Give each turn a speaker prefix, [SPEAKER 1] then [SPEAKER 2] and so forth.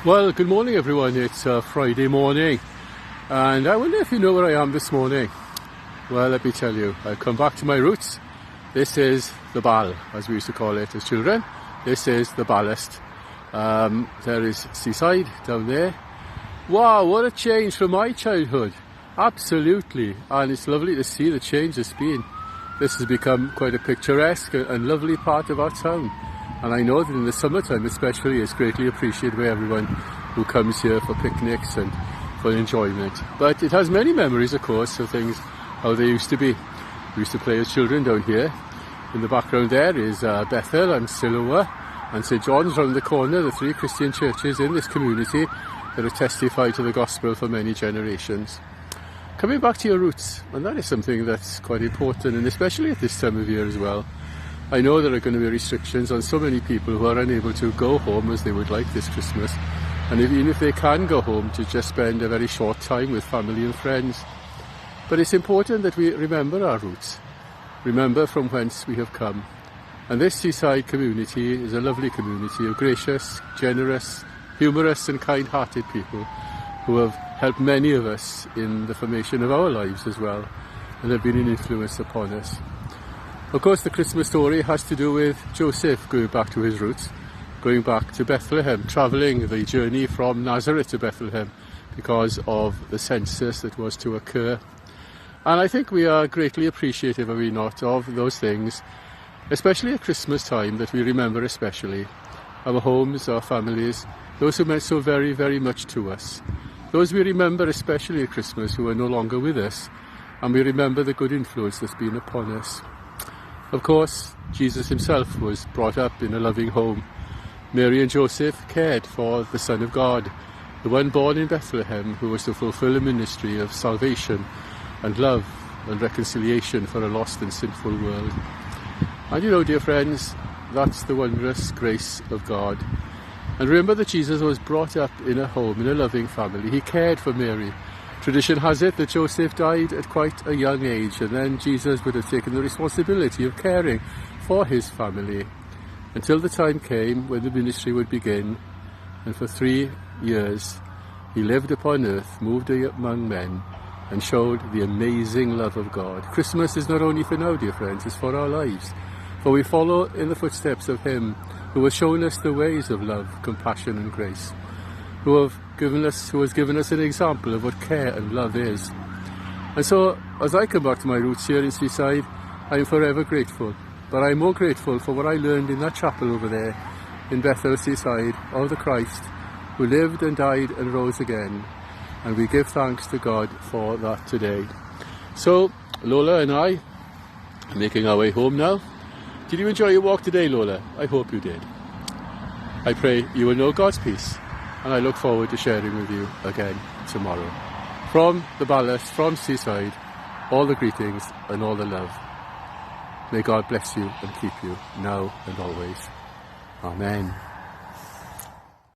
[SPEAKER 1] Well, good morning everyone. It's Friday morning and I wonder if you know where I am this morning. Well, let me tell you, I've come back to my roots. This is the Bal, as we used to call it as children. This is the ballast. There is seaside down there. Wow, what a change from my childhood. Absolutely. And it's lovely to see the change it's been. This has become quite a picturesque and lovely part of our town. And I know that in the summertime especially it's greatly appreciated by everyone who comes here for picnics and for enjoyment. But it has many memories, of course, of things how they used to be. We used to play as children down here. In the background there is Bethel and Siloa and St John's round the corner, the three Christian churches in this community that have testified to the gospel for many generations. Coming back to your roots, and that is something that's quite important, and especially at this time of year as well. I know there are going to be restrictions on so many people who are unable to go home as they would like this Christmas, and even if they can go home, to just spend a very short time with family and friends. But it's important that we remember our roots, remember from whence we have come. And this seaside community is a lovely community of gracious, generous, humorous and kind-hearted people who have helped many of us in the formation of our lives as well, and have been an influence upon us. Of course, the Christmas story has to do with Joseph going back to his roots, going back to Bethlehem, travelling the journey from Nazareth to Bethlehem because of the census that was to occur. And I think we are greatly appreciative, are we not, of those things, especially at Christmas time, that we remember especially our homes, our families, those who meant so very, very much to us. Those we remember especially at Christmas who are no longer with us, and we remember the good influence that's been upon us. Of course, Jesus himself was brought up in a loving home. Mary and Joseph cared for the Son of God, the one born in Bethlehem who was to fulfill a ministry of salvation and love and reconciliation for a lost and sinful world. And you know, dear friends, that's the wondrous grace of God. And remember that Jesus was brought up in a home, in a loving family. He cared for Mary. Tradition has it that Joseph died at quite a young age, and then Jesus would have taken the responsibility of caring for his family until the time came when the ministry would begin. And for 3 years he lived upon earth, moved among men, and showed the amazing love of God. Christmas is not only for now, dear friends, it's for our lives. For we follow in the footsteps of him who has shown us the ways of love, compassion and grace, who has given us an example of what care and love is. And so, as I come back to my roots here in Seaside, I am forever grateful. But I am more grateful for what I learned in that chapel over there in Bethel, Seaside, of the Christ who lived and died and rose again. And we give thanks to God for that today. So, Lola and I are making our way home now. Did you enjoy your walk today, Lola? I hope you did. I pray you will know God's peace, and I look forward to sharing with you again tomorrow. From the ballast, from Seaside, all the greetings and all the love. May God bless you and keep you now and always. Amen.